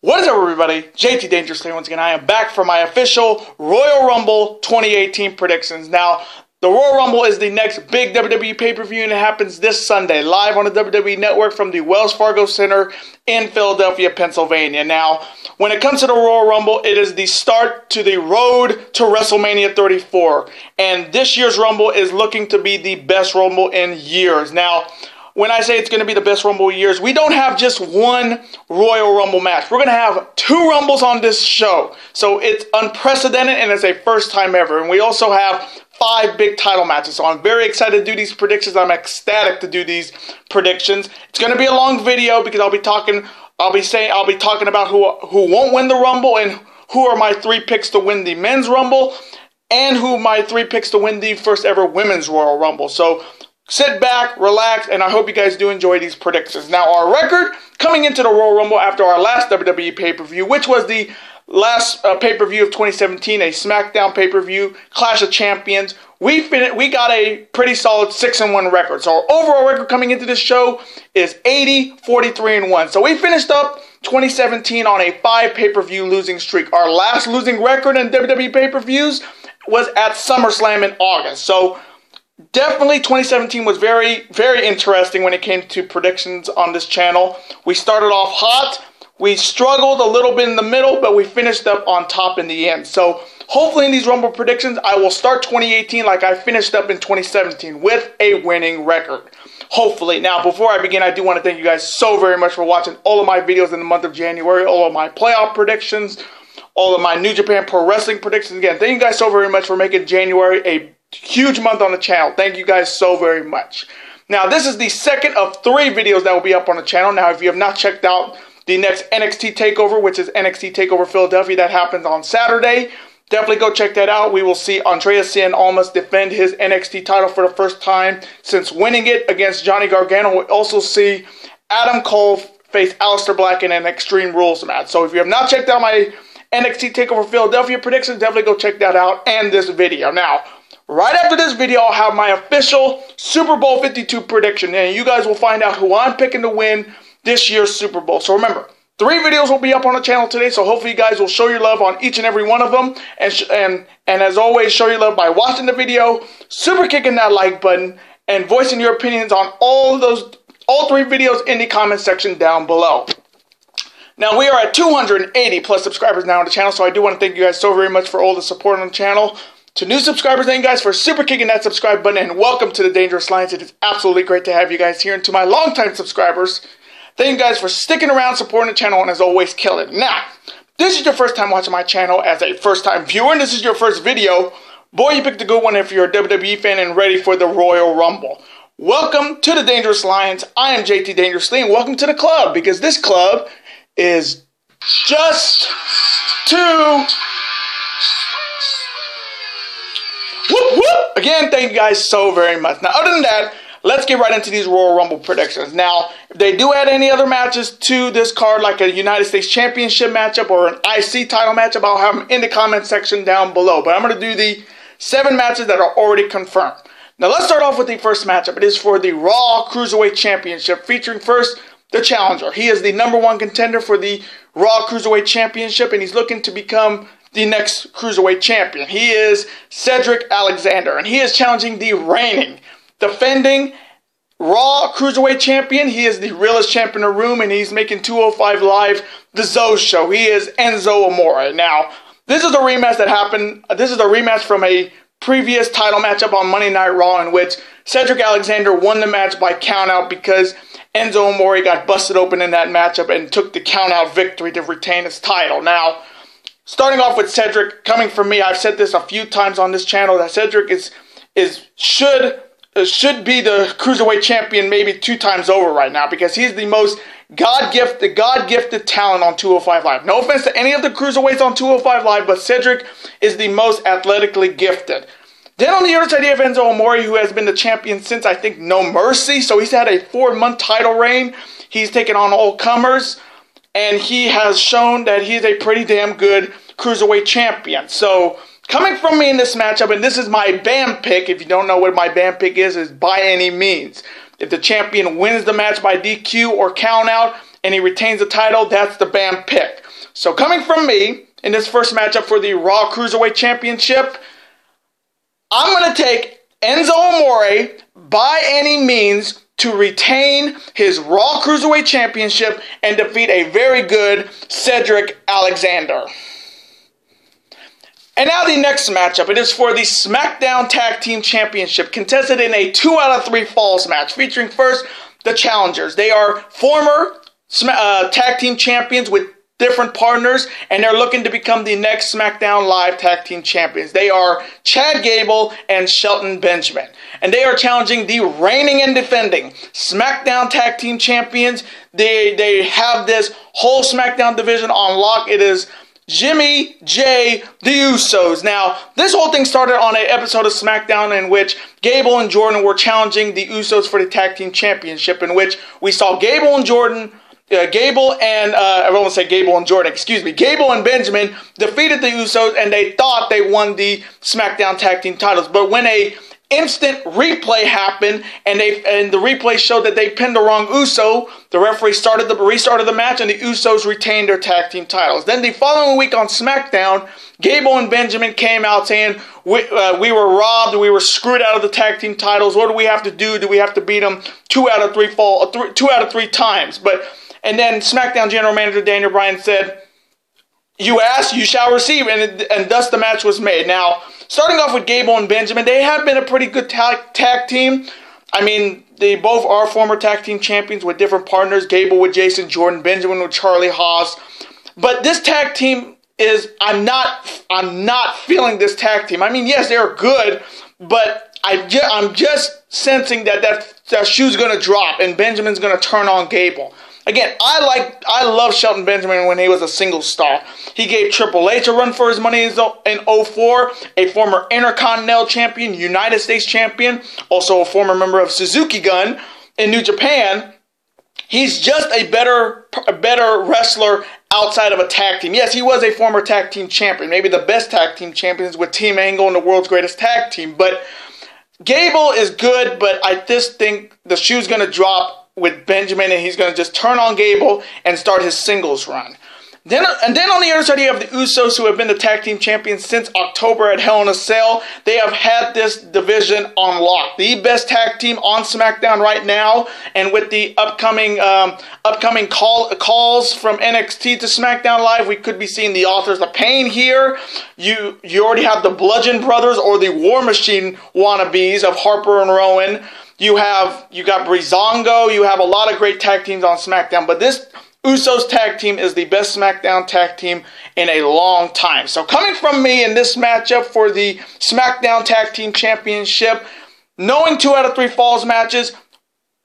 What is up, everybody? JT Dangerously once again. I am back for my official Royal Rumble 2018 predictions. Now, the Royal Rumble is the next big WWE pay-per-view, and it happens this Sunday, live on the WWE Network from the Wells Fargo Center in Philadelphia, Pennsylvania. Now, when it comes to the Royal Rumble, it is the start to the road to WrestleMania 34. And this year's Rumble is looking to be the best Rumble in years. Now, when I say it's going to be the best Rumble in years, we don't have just one Royal Rumble match. We're going to have two Rumbles on this show. So it's unprecedented and it's a first time ever. And we also have 5 big title matches. So I'm very excited to do these predictions. I'm ecstatic to do these predictions. It's going to be a long video because I'll be talking about who won't win the Rumble and who are my 3 picks to win the Men's Rumble and who my 3 picks to win the first ever Women's Royal Rumble. So sit back, relax, and I hope you guys do enjoy these predictions. Now, our record coming into the Royal Rumble after our last WWE pay-per-view, which was the last pay-per-view of 2017, a SmackDown pay-per-view, Clash of Champions, we got a pretty solid 6-1 record. So our overall record coming into this show is 80-43-1. So we finished up 2017 on a 5 pay-per-view losing streak. Our last losing record in WWE pay-per-views was at SummerSlam in August. So definitely 2017 was very, very interesting when it came to predictions on this channel. We started off hot. We struggled a little bit in the middle, but we finished up on top in the end. So hopefully in these Rumble predictions, I will start 2018 like I finished up in 2017 with a winning record. Hopefully. Now, before I begin, I do want to thank you guys so very much for watching all of my videos in the month of January, all of my playoff predictions, all of my New Japan Pro Wrestling predictions. Again, thank you guys so very much for making January a huge month on the channel. Thank you guys so very much. Now, this is the second of 3 videos that will be up on the channel. Now, if you have not checked out the next NXT TakeOver, which is NXT TakeOver Philadelphia, that happens on Saturday, definitely go check that out. We will see Andreas Cien Almas defend his NXT title for the first time since winning it against Johnny Gargano. We'll also see Adam Cole face Aleister Black in an Extreme Rules match. So if you have not checked out my NXT TakeOver Philadelphia predictions, definitely go check that out and this video. Now, right after this video, I'll have my official Super Bowl 52 prediction, and you guys will find out who I'm picking to win this year's Super Bowl. So remember, 3 videos will be up on the channel today, so hopefully you guys will show your love on each and every one of them. And as always, show your love by watching the video, super kicking that like button, and voicing your opinions on all 3 videos in the comment section down below. Now, we are at 280 plus subscribers now on the channel, so I do want to thank you guys so very much for all the support on the channel. To new subscribers, thank you guys for super kicking that subscribe button, and welcome to the Dangerous Alliance. It is absolutely great to have you guys here. And to my longtime subscribers, thank you guys for sticking around, supporting the channel, and as always, killing it. Now, this is your first time watching my channel as a first-time viewer, and this is your first video. Boy, you picked a good one if you're a WWE fan and ready for the Royal Rumble. Welcome to the Dangerous Alliance. I am JT Dangerously, and welcome to the club, because this club is just too... Whoop, whoop. Again, thank you guys so very much. Now, other than that, let's get right into these Royal Rumble predictions. Now, if they do add any other matches to this card, like a United States Championship matchup or an IC title matchup, I'll have them in the comment section down below. But I'm going to do the 7 matches that are already confirmed. Now, let's start off with the first matchup. It is for the Raw Cruiserweight Championship, featuring first the challenger. He is the #1 contender for the Raw Cruiserweight Championship, and he's looking to become the next Cruiserweight Champion. He is Cedric Alexander, and he is challenging the reigning, defending Raw Cruiserweight Champion. He is the realest champ in the room, and he's making 205 Live the Zoe Show. He is Enzo Amore. Now, this is a rematch that happened. This is a rematch from a previous title matchup on Monday Night Raw, in which Cedric Alexander won the match by countout because Enzo Amore got busted open in that matchup and took the countout victory to retain his title. Now, starting off with Cedric, coming from me, I've said this a few times on this channel, that Cedric should be the Cruiserweight Champion maybe 2 times over right now, because he's the most God-gifted talent on 205 Live. No offense to any of the Cruiserweights on 205 Live, but Cedric is the most athletically gifted. Then on the other side, you have Enzo Amore, who has been the champion since, I think, No Mercy. So he's had a 4-month title reign. He's taken on all comers, and he has shown that he's a pretty damn good Cruiserweight champion. So, coming from me in this matchup, and this is my BAM pick. If you don't know what my BAM pick is by any means. If the champion wins the match by DQ or countout, and he retains the title, that's the BAM pick. So coming from me in this first matchup for the Raw Cruiserweight Championship, I'm going to take Enzo Amore by any means to retain his Raw Cruiserweight Championship and defeat a very good Cedric Alexander. And now the next matchup. It is for the SmackDown Tag Team Championship, contested in a 2 out of 3 falls match, featuring first the challengers. They are former tag team champions with different partners, and they're looking to become the next SmackDown Live Tag Team Champions. They are Chad Gable and Shelton Benjamin, and they are challenging the reigning and defending SmackDown Tag Team Champions. They have this whole SmackDown division on lock. It is Jimmy, Jay, the Usos. Now, this whole thing started on an episode of SmackDown in which Gable and Jordan were challenging the Usos for the Tag Team Championship, in which we saw Gable and Benjamin defeated the Usos, and they thought they won the SmackDown Tag Team titles. But when a instant replay happened, and the replay showed that they pinned the wrong Uso, the referee restarted the match, and the Usos retained their tag team titles. Then the following week on SmackDown, Gable and Benjamin came out saying, we were robbed, we were screwed out of the tag team titles. What do we have to do? Do we have to beat them 2 out of 3 times? And then SmackDown General Manager Daniel Bryan said, "You ask, you shall receive," and thus the match was made. Now, starting off with Gable and Benjamin, they have been a pretty good tag team. I mean, they both are former tag team champions with different partners. Gable with Jason Jordan, Benjamin with Charlie Haas. But this tag team is, I'm not feeling this tag team. I mean, yes, they're good, but I'm just sensing that shoe's going to drop and Benjamin's going to turn on Gable. Again, I love Shelton Benjamin when he was a single star. He gave Triple H a run for his money in 2004, a former Intercontinental Champion, United States Champion, also a former member of Suzuki Gun in New Japan. He's just a better wrestler outside of a tag team. Yes, he was a former tag team champion, maybe the best tag team champions with Team Angle and the world's greatest tag team. But Gable is good, but I just think the shoe's going to drop with Benjamin, and he's going to just turn on Gable and start his singles run. Then on the other side, you have the Usos, who have been the tag team champions since October at Hell in a Cell. They have had this division on lock. The best tag team on SmackDown right now, and with the upcoming calls from NXT to SmackDown Live, we could be seeing the Authors of Pain here. You already have the Bludgeon Brothers, or the War Machine wannabes of Harper and Rowan. You got Breezango. You have a lot of great tag teams on SmackDown, but this Usos tag team is the best SmackDown tag team in a long time. So coming from me in this matchup for the SmackDown Tag Team Championship, knowing 2 out of 3 falls matches,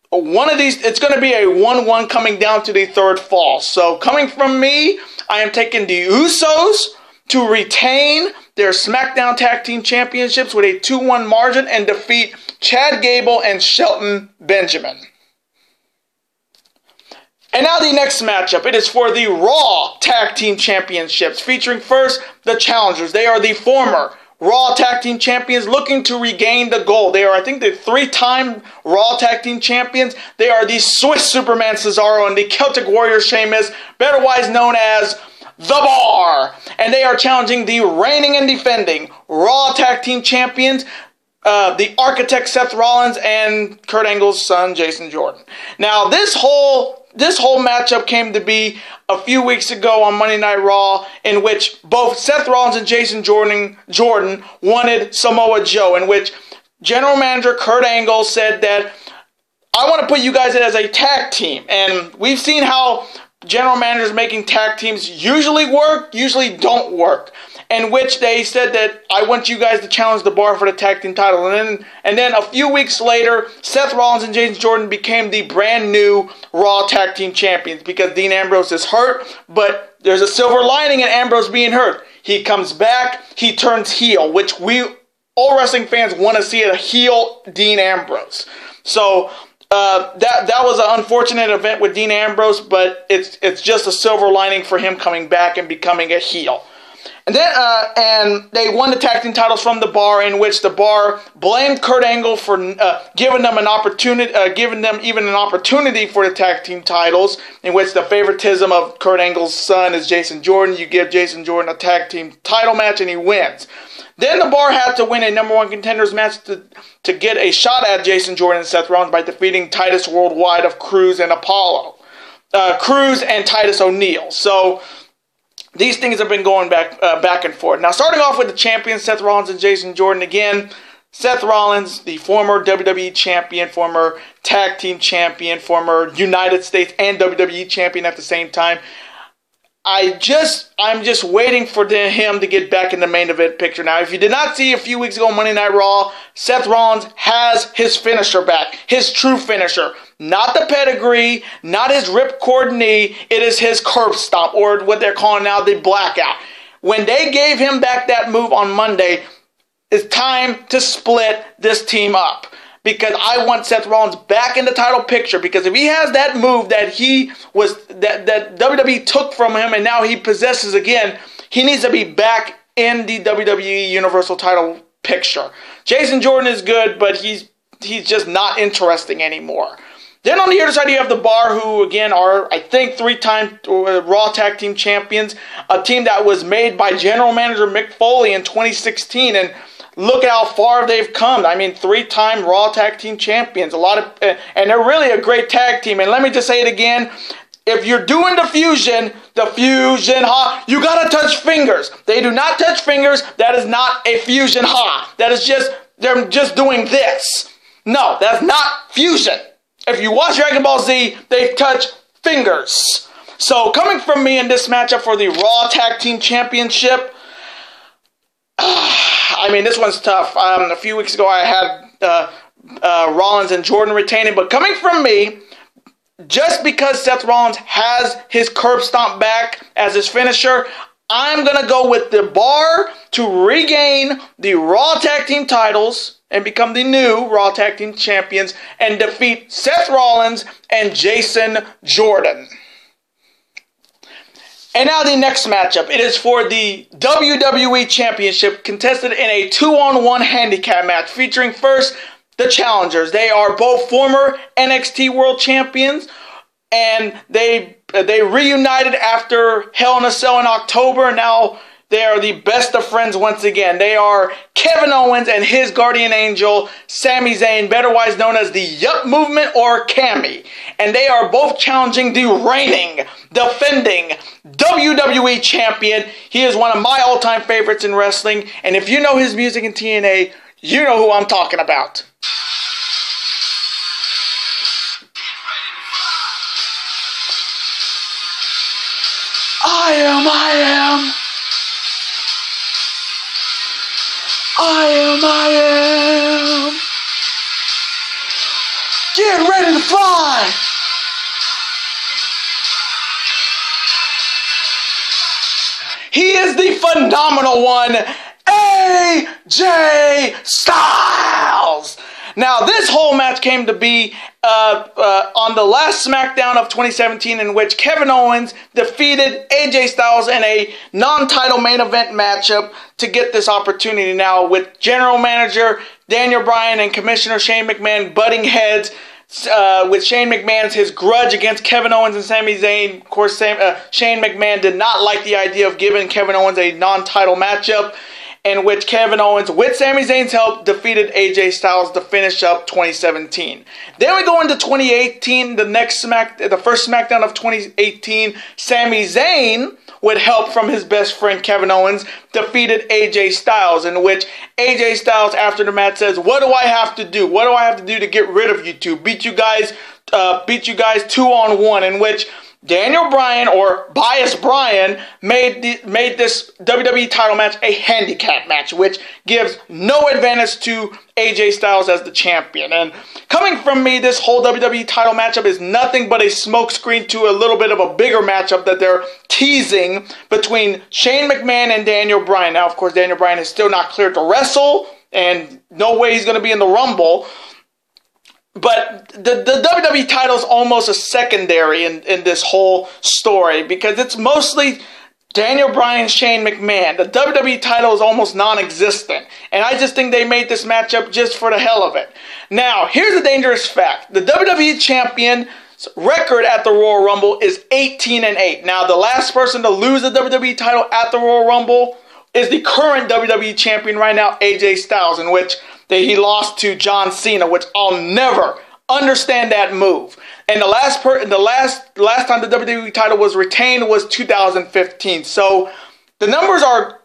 one of these, it's going to be a 1-1 coming down to the third fall. So coming from me, I am taking the Usos to retain their SmackDown Tag Team Championships with a 2-1 margin and defeat Chad Gable and Shelton Benjamin. And now the next matchup. It is for the Raw Tag Team Championships, featuring first the challengers. They are the former Raw Tag Team Champions looking to regain the gold. They are, I think, the 3-time Raw Tag Team Champions. They are the Swiss Superman Cesaro and the Celtic Warrior Sheamus, otherwise known as The Bar. And they are challenging the reigning and defending Raw Tag Team Champions, the Architect Seth Rollins and Kurt Angle's son Jason Jordan. Now, this whole matchup came to be a few weeks ago on Monday Night Raw, in which both Seth Rollins and Jason Jordan wanted Samoa Joe, in which General Manager Kurt Angle said that, "I want to put you guys in as a tag team." And we've seen how general managers making tag teams usually work, usually don't work. In which they said that, "I want you guys to challenge The Bar for the tag team title." And then a few weeks later, Seth Rollins and Jason Jordan became the brand new Raw Tag Team Champions because Dean Ambrose is hurt, but there's a silver lining in Ambrose being hurt. He comes back, he turns heel, which all wrestling fans want to see, a heel Dean Ambrose. So that was an unfortunate event with Dean Ambrose, but it's just a silver lining for him coming back and becoming a heel. And they won the tag team titles from the Bar, in which the Bar blamed Kurt Angle for giving them an opportunity, giving them even an opportunity for the tag team titles, in which the favoritism of Kurt Angle's son is Jason Jordan. You give Jason Jordan a tag team title match and he wins. Then the Bar had to win a number one contenders match to get a shot at Jason Jordan and Seth Rollins by defeating Titus Worldwide of Cruz and Apollo. Cruz and Titus O'Neil. So these things have been going back and forth. Now, starting off with the champions, Seth Rollins and Jason Jordan. Again, Seth Rollins, the former WWE champion, former tag team champion, former United States and WWE champion at the same time. I'm just waiting for him to get back in the main event picture. Now, if you did not see a few weeks ago Monday Night Raw, Seth Rollins has his finisher back, his true finisher. Not the pedigree, not his ripcord knee, it is his curb stomp, or what they're calling now the blackout. When they gave him back that move on Monday, it's time to split this team up. Because I want Seth Rollins back in the title picture. Because if he has that move that that WWE took from him and now he possesses again, he needs to be back in the WWE Universal title picture. Jason Jordan is good, but he's just not interesting anymore. Then on the other side, you have the Bar, who again are, I think, 3-time Raw Tag Team Champions. A team that was made by General Manager Mick Foley in 2016, and look at how far they've come. I mean, 3-time Raw Tag Team Champions. And they're really a great tag team. And let me just say it again. If you're doing the fusion, you gotta touch fingers. They do not touch fingers. That is not a fusion, That is they're just doing this. No, that's not fusion. If you watch Dragon Ball Z, they touch fingers. So, coming from me in this matchup for the Raw Tag Team Championship, I mean, this one's tough. A few weeks ago, I had Rollins and Jordan retaining. But coming from me, just because Seth Rollins has his curb stomp back as his finisher, I'm going to go with the Bar to regain the Raw Tag Team titles and become the new Raw Tag Team Champions and defeat Seth Rollins and Jason Jordan. And now the next matchup. It is for the WWE Championship, contested in a 2-on-1 handicap match, featuring first the challengers. They are both former NXT World Champions, and they reunited after Hell in a Cell in October. Now they are the best of friends once again. They are Kevin Owens and his guardian angel, Sami Zayn, betterwise known as the Yup Movement or Cammy. And they are both challenging the reigning, defending WWE Champion. He is one of my all-time favorites in wrestling. And if you know his music in TNA, you know who I'm talking about. I am. Get ready to fly. He is the phenomenal one, AJ Styles. Now, this whole match came to be on the last SmackDown of 2017, in which Kevin Owens defeated AJ Styles in a non-title main event matchup to get this opportunity. Now, with General Manager Daniel Bryan and Commissioner Shane McMahon butting heads, with Shane McMahon's his grudge against Kevin Owens and Sami Zayn. Of course, Shane McMahon did not like the idea of giving Kevin Owens a non-title matchup, in which Kevin Owens, with Sami Zayn's help, defeated AJ Styles to finish up 2017. Then we go into 2018, the first SmackDown of 2018. Sami Zayn, with help from his best friend Kevin Owens, defeated AJ Styles, in which AJ Styles, after the match, says, "What do I have to do? What do I have to do to get rid of you two? Beat you guys 2-on-1, in which Daniel Bryan, or Bias Bryan, made this WWE title match a handicap match, which gives no advantage to AJ Styles as the champion. And coming from me, this whole WWE title matchup is nothing but a smokescreen to a little bit of a bigger matchup that they're teasing between Shane McMahon and Daniel Bryan. Now, of course, Daniel Bryan is still not cleared to wrestle, and no way he's going to be in the Rumble. But the WWE title is almost a secondary in this whole story, because it's mostly Daniel Bryan, Shane McMahon. The WWE title is almost non-existent. And I just think they made this matchup just for the hell of it. Now, here's a dangerous fact. The WWE Champion's record at the Royal Rumble is 18-8. Now, the last person to lose the WWE title at the Royal Rumble is the current WWE Champion right now, AJ Styles, in which he lost to John Cena, which I'll never understand that move. And the last time the WWE title was retained was 2015. So the numbers are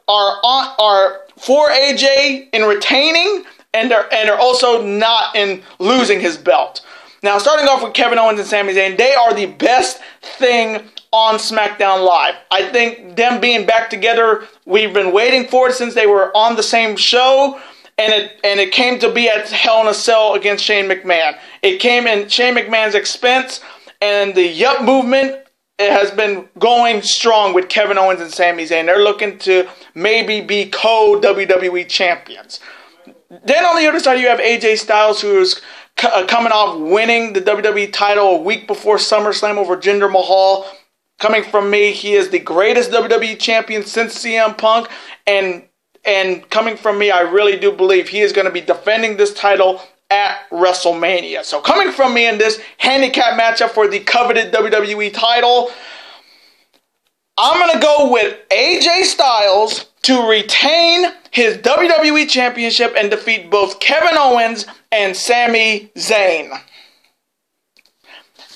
for AJ in retaining, and they're also not in losing his belt. Now, starting off with Kevin Owens and Sami Zayn, they are the best thing on SmackDown Live. I think them being back together, we've been waiting for it since they were on the same show. And it came to be at Hell in a Cell against Shane McMahon. It came in Shane McMahon's expense, and the Yup movement has been going strong with Kevin Owens and Sami Zayn. They're looking to maybe be co-WWE champions. Then on the other side, you have AJ Styles, who's coming off winning the WWE title a week before SummerSlam over Jinder Mahal. Coming from me, he is the greatest WWE champion since CM Punk, and coming from me, I really do believe he is going to be defending this title at WrestleMania. So coming from me in this handicap matchup for the coveted WWE title, I'm going to go with AJ Styles to retain his WWE Championship and defeat both Kevin Owens and Sami Zayn.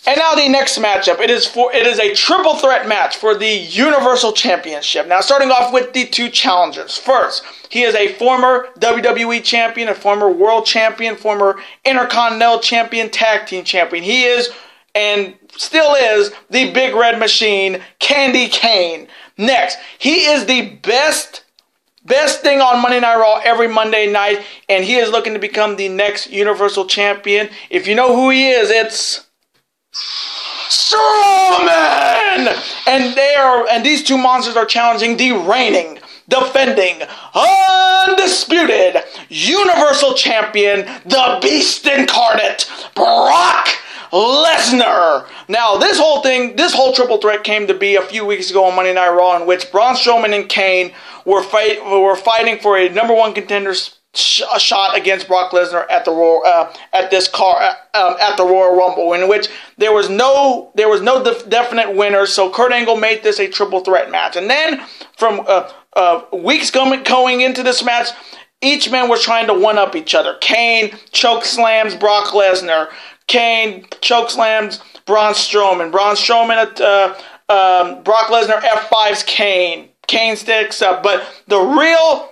And now the next matchup, it is a triple threat match for the Universal Championship. Now starting off with the two challengers. First, he is a former WWE Champion, a former World Champion, former Intercontinental Champion, Tag Team Champion. He is, and still is, the Big Red Machine, Candy Kane. Next, he is the best thing on Monday Night Raw every Monday night, and he is looking to become the next Universal Champion. If you know who he is, it's Strowman! And these two monsters are challenging the reigning, defending, undisputed Universal Champion, the Beast Incarnate, Brock Lesnar. Now, this whole triple threat came to be a few weeks ago on Monday Night Raw, in which Braun Strowman and Kane were fighting for a number one contender's shot against Brock Lesnar at the Royal Rumble, in which there was no definite winner. So Kurt Angle made this a triple threat match, and then from weeks going into this match, each man was trying to one up each other. Kane choke slams Brock Lesnar. Kane choke slams Braun Strowman. Braun Strowman Brock Lesnar F5s Kane. Kane sticks up, but the real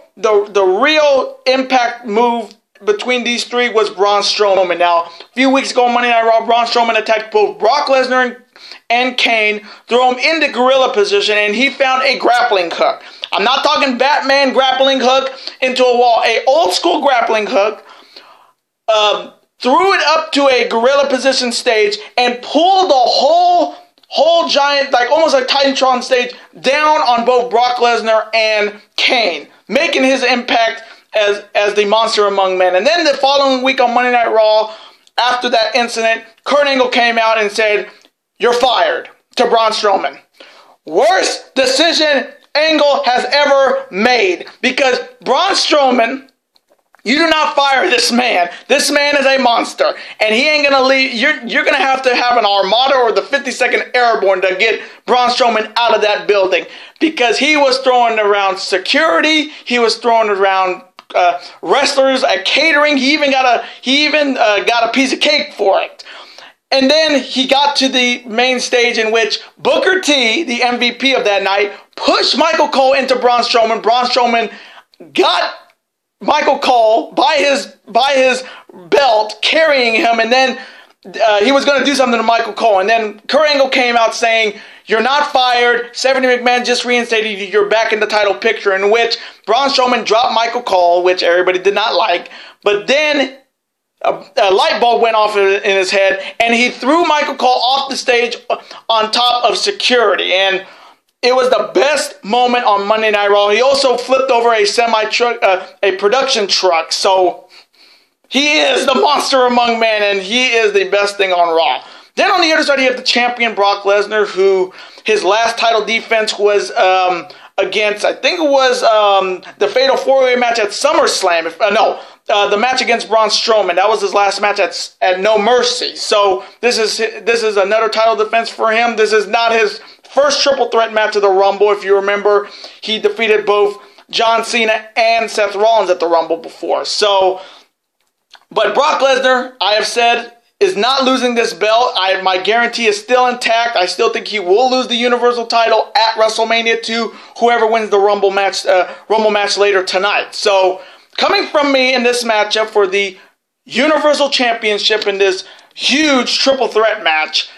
impact move between these three was Braun Strowman. Now, a few weeks ago on Monday Night Raw, Braun Strowman attacked both Brock Lesnar and Kane, threw him into gorilla position, and he found a grappling hook. I'm not talking Batman grappling hook into a wall, a old school grappling hook, threw it up to a gorilla position stage, and pulled the whole giant, like almost like Titantron stage, down on both Brock Lesnar and Kane, making his impact as the monster among men. And then the following week on Monday Night Raw, after that incident, Kurt Angle came out and said, "You're fired," to Braun Strowman. Worst decision Angle has ever made, because Braun Strowman, you do not fire this man. This man is a monster, and he ain't gonna leave. You're gonna have an Armada or the 52nd Airborne to get Braun Strowman out of that building, because he was throwing around security. He was throwing around wrestlers at catering. He even got a piece of cake for it. And then he got to the main stage, in which Booker T, the MVP of that night, pushed Michael Cole into Braun Strowman. Braun Strowman got Michael Cole by his belt, carrying him, and then he was going to do something to Michael Cole. And then Kurt Angle came out saying, "You're not fired. Stephanie McMahon just reinstated you. You're back in the title picture," in which Braun Strowman dropped Michael Cole, which everybody did not like. But then a light bulb went off in his head, and he threw Michael Cole off the stage on top of security. And it was the best moment on Monday Night Raw. He also flipped over a semi-truck, a production truck. So he is the monster among men, and he is the best thing on Raw. Then on the other side, you have the champion Brock Lesnar, who His last title defense was against, I think it was the Fatal 4-Way match at SummerSlam. The match against Braun Strowman. That was his last match at No Mercy. So this is another title defense for him. This is not his first triple threat match of the Rumble. If you remember, he defeated both John Cena and Seth Rollins at the Rumble before. So, but Brock Lesnar, I have said, is not losing this belt. My guarantee is still intact. I still think he will lose the Universal title at WrestleMania to whoever wins the Rumble match later tonight. So, coming from me in this matchup for the Universal Championship in this huge triple threat match,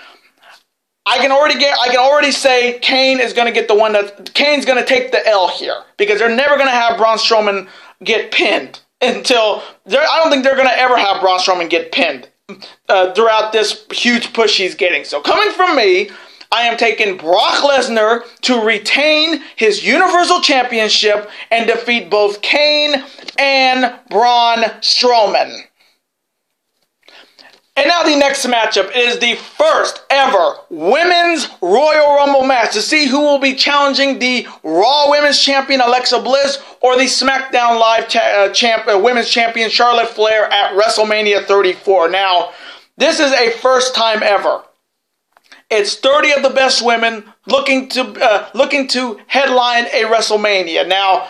I can already say Kane is going to get the one Kane's going to take the L here, because they're never going to have Braun Strowman get pinned I don't think they're going to ever have Braun Strowman get pinned throughout this huge push he's getting. So coming from me, I am taking Brock Lesnar to retain his Universal Championship and defeat both Kane and Braun Strowman. And now the next matchup is the first ever Women's Royal Rumble match to see who will be challenging the Raw Women's Champion Alexa Bliss or the SmackDown Live Women's Champion Charlotte Flair at WrestleMania 34. Now, this is a first time ever. It's 30 of the best women looking to headline a WrestleMania. Now,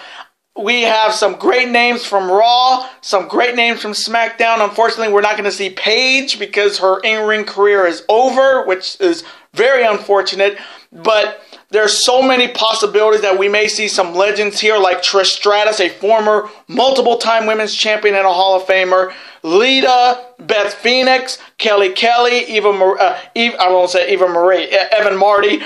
we have some great names from Raw, some great names from SmackDown. Unfortunately, we're not going to see Paige because her in-ring career is over, which is very unfortunate. But there's so many possibilities that we may see some legends here, like Trish Stratus, a former multiple-time women's champion and a Hall of Famer, Lita, Beth Phoenix, Kelly Kelly, Evan Marty,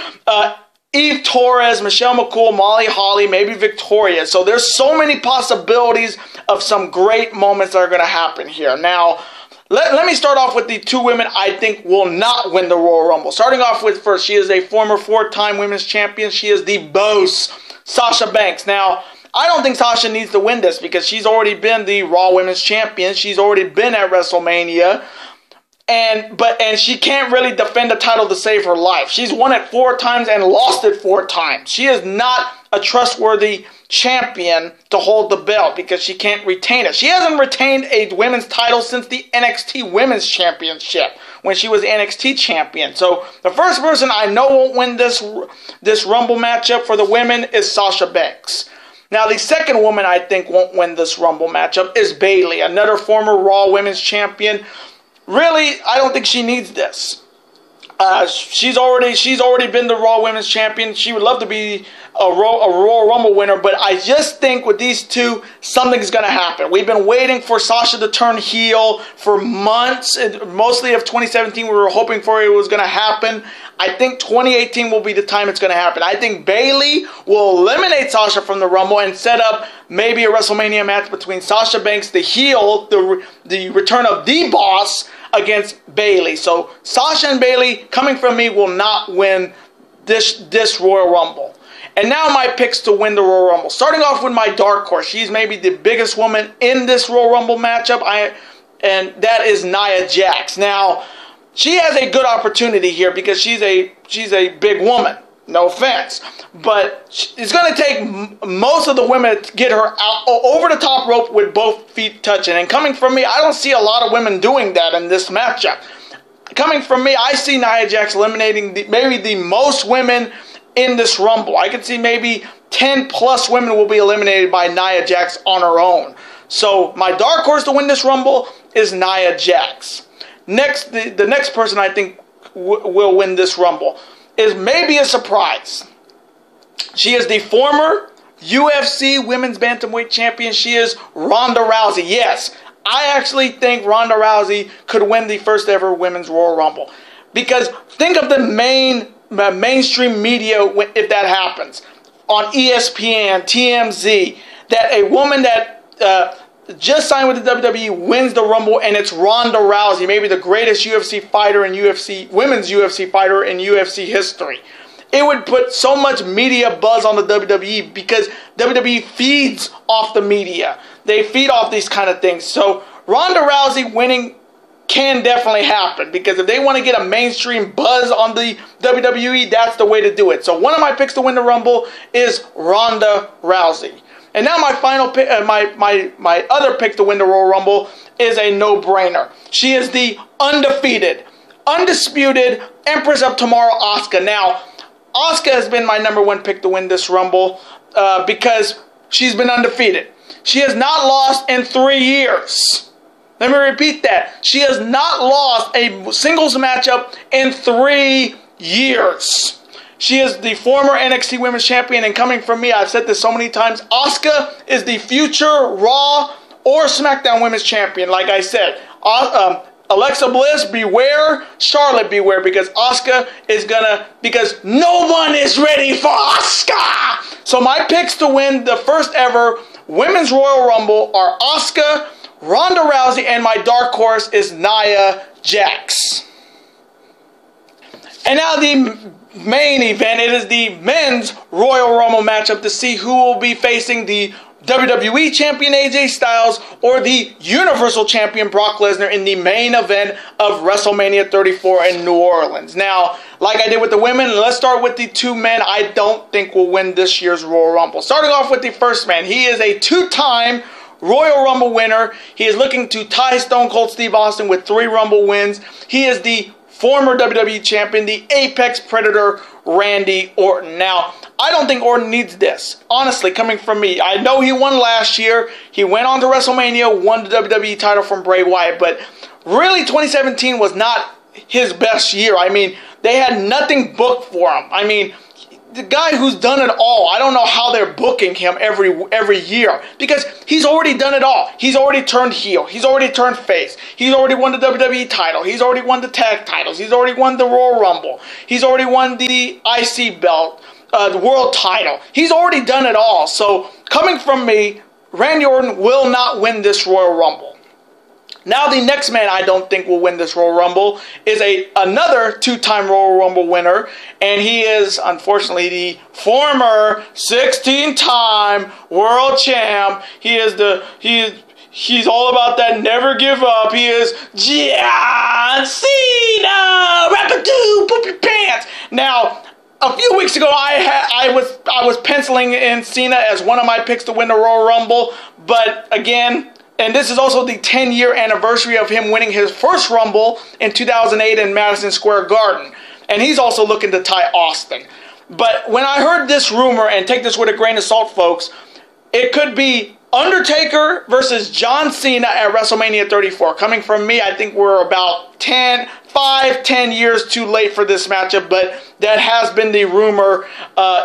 Eve Torres, Michelle McCool, Molly Holly, maybe Victoria. So there's so many possibilities of some great moments that are going to happen here. Now, let me start off with the two women I think will not win the Royal Rumble. Starting off with first, she is a former 4-time women's champion. She is the boss, Sasha Banks. Now, I don't think Sasha needs to win this because she's already been the Raw Women's Champion. She's already been at WrestleMania. And she can't really defend the title to save her life. She's won it 4 times and lost it 4 times. She is not a trustworthy champion to hold the belt because she can't retain it. She hasn't retained a women's title since the NXT Women's Championship when she was NXT champion. So the first person I know won't win this Rumble matchup for the women is Sasha Banks. Now, the second woman I think won't win this Rumble matchup is Bayley, another former Raw Women's Champion. Really, I don't think she needs this. She's already been the Raw Women's Champion. She would love to be a Royal Rumble winner, but I just think with these two, something's going to happen. We've been waiting for Sasha to turn heel for months. Mostly of 2017, we were hoping for it was going to happen. I think 2018 will be the time it's going to happen. I think Bayley will eliminate Sasha from the Rumble and set up maybe a WrestleMania match between Sasha Banks, the heel, the return of the boss, against Bayley. So Sasha and Bayley, coming from me, will not win this Royal Rumble. And now my picks to win the Royal Rumble. Starting off with my dark horse. She's maybe the biggest woman in this Royal Rumble matchup, and that is Nia Jax. Now, she has a good opportunity here because she's a big woman. No offense. But it's going to take most of the women to get her out over the top rope with both feet touching. And coming from me, I don't see a lot of women doing that in this matchup. Coming from me, I see Nia Jax eliminating maybe the most women in this Rumble. I could see maybe 10 plus women will be eliminated by Nia Jax on her own. So my dark horse to win this Rumble is Nia Jax. Next, the next person I think will win this Rumble is maybe a surprise. She is the former UFC Women's Bantamweight Champion. She is Ronda Rousey. Yes, I actually think Ronda Rousey could win the first ever Women's Royal Rumble. Because think of the mainstream media if that happens. On ESPN, TMZ, that a woman that just signed with the WWE wins the Rumble, and it's Ronda Rousey, maybe the greatest UFC fighter in women's UFC fighter in UFC history. It would put so much media buzz on the WWE because WWE feeds off the media. They feed off these kind of things. So Ronda Rousey winning can definitely happen, because if they want to get a mainstream buzz on the WWE, that's the way to do it. So one of my picks to win the Rumble is Ronda Rousey. And now my final pick, my other pick to win the Royal Rumble is a no-brainer. She is the undefeated, undisputed Empress of Tomorrow, Asuka. Now, Asuka has been my number one pick to win this Rumble because she's been undefeated. She has not lost in 3 years. Let me repeat that. She has not lost a singles matchup in 3 years. She is the former NXT Women's Champion, and coming from me, I've said this so many times, Asuka is the future Raw or SmackDown Women's Champion. Like I said, Alexa Bliss, beware. Charlotte, beware, because Asuka is because no one is ready for Asuka. So my picks to win the first ever Women's Royal Rumble are Asuka, Ronda Rousey, and my dark horse is Nia Jax. And now the main event, it is the men's Royal Rumble matchup to see who will be facing the WWE Champion AJ Styles or the Universal Champion Brock Lesnar in the main event of WrestleMania 34 in New Orleans. Now, like I did with the women, let's start with the two men I don't think will win this year's Royal Rumble. Starting off with the first man, he is a two-time Royal Rumble winner. He is looking to tie Stone Cold Steve Austin with 3 Rumble wins. He is the former WWE Champion, the Apex Predator, Randy Orton. Now, I don't think Orton needs this. Honestly, coming from me, I know he won last year. He went on to WrestleMania, won the WWE title from Bray Wyatt, but really 2017 was not his best year. I mean, they had nothing booked for him. I mean, the guy who's done it all, I don't know how they're booking him every year, because he's already done it all. He's already turned heel. He's already turned face. He's already won the WWE title. He's already won the tag titles. He's already won the Royal Rumble. He's already won the IC belt, the world title. He's already done it all. So coming from me, Randy Orton will not win this Royal Rumble. Now the next man I don't think will win this Royal Rumble is another two-time Royal Rumble winner, and he is unfortunately the former 16-time world champ. He's all about that never give up. He is John Cena. Rap-a-doo, poop your pants. Now, a few weeks ago, I was penciling in Cena as one of my picks to win the Royal Rumble, but again. And this is also the 10-year anniversary of him winning his first Rumble in 2008 in Madison Square Garden. And he's also looking to tie Austin. But when I heard this rumor, and take this with a grain of salt, folks, it could be Undertaker versus John Cena at WrestleMania 34. Coming from me, I think we're about 10 years too late for this matchup, but that has been the rumor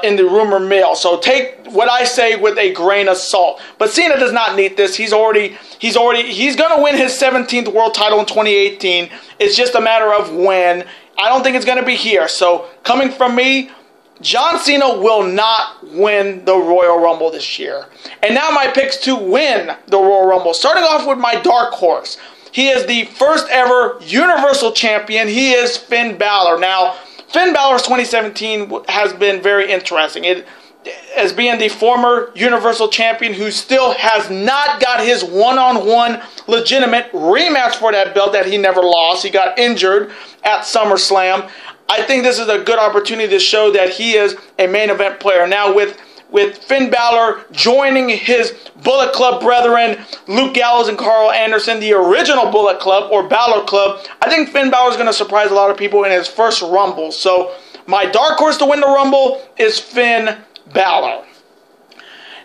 in the rumor mill. So take what I say with a grain of salt. But Cena does not need this. He's going to win his 17th world title in 2018. It's just a matter of when. I don't think it's going to be here. So coming from me, John Cena will not win the Royal Rumble this year. And now my picks to win the Royal Rumble. Starting off with my dark horse. He is the first ever Universal Champion. He is Finn Balor. Now, Finn Balor's 2017 has been very interesting. As being the former Universal Champion who still has not got his one-on-one legitimate rematch for that belt that he never lost. He got injured at SummerSlam. I think this is a good opportunity to show that he is a main event player. Now with Finn Balor joining his Bullet Club brethren, Luke Gallows and Carl Anderson, the original Bullet Club or Balor Club, I think Finn Balor is going to surprise a lot of people in his first Rumble. So my dark horse to win the Rumble is Finn Balor.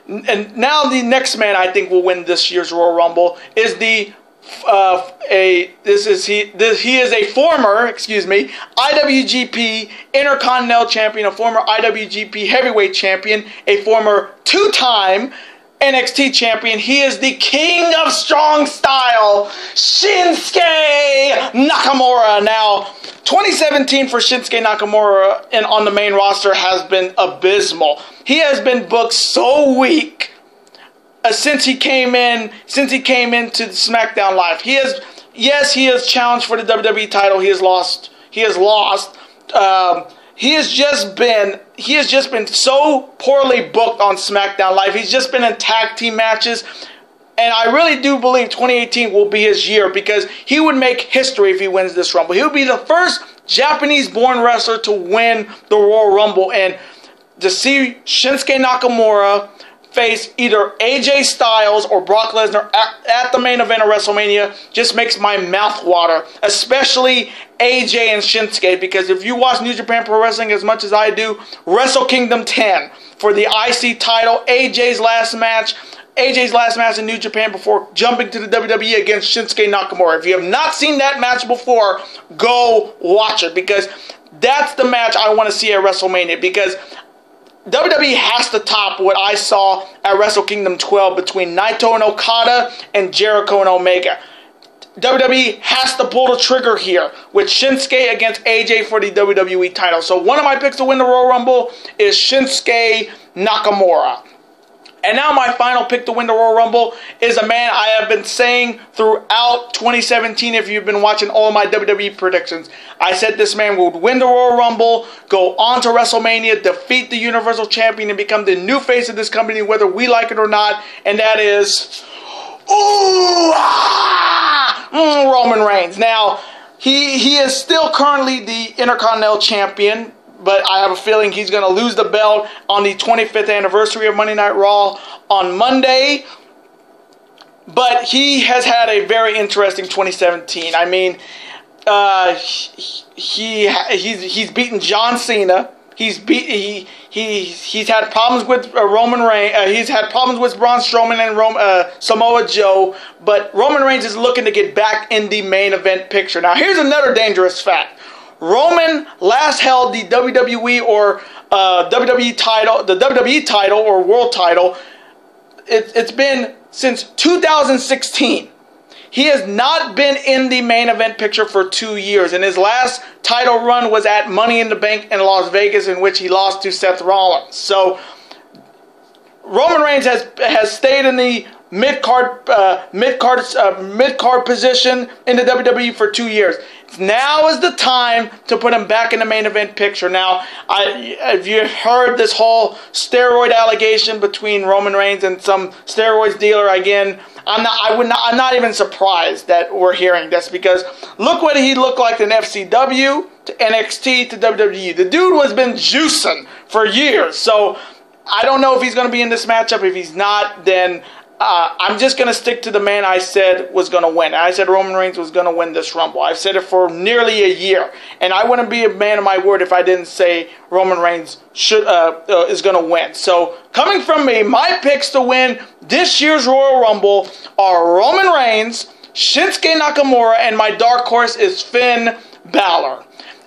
And now the next man I think will win this year's Royal Rumble is he is a former, IWGP Intercontinental Champion, a former IWGP Heavyweight Champion, a former two-time NXT Champion. He is the King of Strong Style, Shinsuke Nakamura. Now, 2017 for Shinsuke Nakamura and on the main roster has been abysmal. He has been booked so weak. Since he came into SmackDown Live, he has challenged for the WWE title. He has lost. He has just been so poorly booked on SmackDown Live. He's just been in tag team matches, And I really do believe 2018 will be his year because he would make history if he wins this Rumble. He would be the first Japanese-born wrestler to win the Royal Rumble. And to see Shinsuke Nakamura face either AJ Styles or Brock Lesnar at the main event of WrestleMania just makes my mouth water, especially AJ and Shinsuke, because if you watch New Japan Pro Wrestling as much as I do, Wrestle Kingdom 10 for the IC title, AJ's last match in New Japan before jumping to the WWE against Shinsuke Nakamura. If you have not seen that match before, go watch it, because that's the match I want to see at WrestleMania, because WWE has to top what I saw at Wrestle Kingdom 12 between Naito and Okada and Jericho and Omega. WWE has to pull the trigger here with Shinsuke against AJ for the WWE title. So one of my picks to win the Royal Rumble is Shinsuke Nakamura. And now my final pick to win the Royal Rumble is a man I have been saying throughout 2017 if you've been watching all my WWE predictions. I said this man would win the Royal Rumble, go on to WrestleMania, defeat the Universal Champion, and become the new face of this company whether we like it or not. And that is Roman Reigns. Now, he is still currently the Intercontinental Champion, but I have a feeling he's going to lose the belt on the 25th anniversary of Monday Night Raw on Monday. But he has had a very interesting 2017. I mean, he's beaten John Cena. He's had problems with Roman Reigns. He's had problems with Braun Strowman and Samoa Joe. But Roman Reigns is looking to get back in the main event picture. Now, here's another dangerous fact. Roman last held the WWE or WWE title, the WWE title or world title. It's been since 2016. He has not been in the main event picture for 2 years, and his last title run was at Money in the Bank in Las Vegas, in which he lost to Seth Rollins. So Roman Reigns has stayed in the mid-card position in the WWE for 2 years. Now is the time to put him back in the main event picture. Now, have you heard this whole steroid allegation between Roman Reigns and some steroids dealer again? I'm not even surprised that we're hearing this, because look what he looked like in FCW to NXT to WWE. The dude has been juicing for years. So I don't know if he's going to be in this matchup. If he's not, then I'm just going to stick to the man I said was going to win. I said Roman Reigns was going to win this Rumble. I've said it for nearly a year. And I wouldn't be a man of my word if I didn't say Roman Reigns is going to win. So coming from me, my picks to win this year's Royal Rumble are Roman Reigns, Shinsuke Nakamura, and my dark horse is Finn Balor.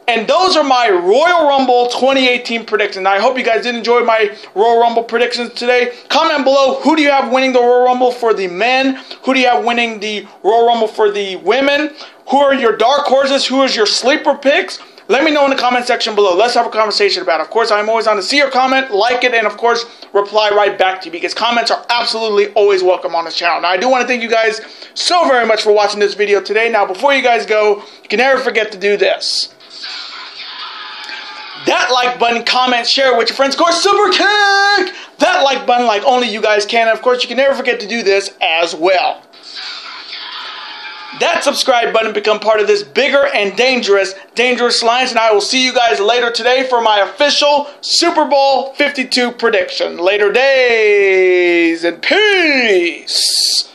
And those are my Royal Rumble 2018 predictions. I hope you guys did enjoy my Royal Rumble predictions today. Comment below, who do you have winning the Royal Rumble for the men? Who do you have winning the Royal Rumble for the women? Who are your dark horses? Who is your sleeper picks? Let me know in the comment section below. Let's have a conversation about it. Of course, I'm always on to see your comment, like it, and of course, reply right back to you, because comments are absolutely always welcome on this channel. Now, I do want to thank you guys so very much for watching this video today. Now, before you guys go, you can never forget to do this. That like button, comment, share with your friends. Of course, super kick that like button like only you guys can. And of course, you can never forget to do this as well. That subscribe button, become part of this bigger and dangerous alliance. And I will see you guys later today for my official Super Bowl 52 prediction. Later days and peace.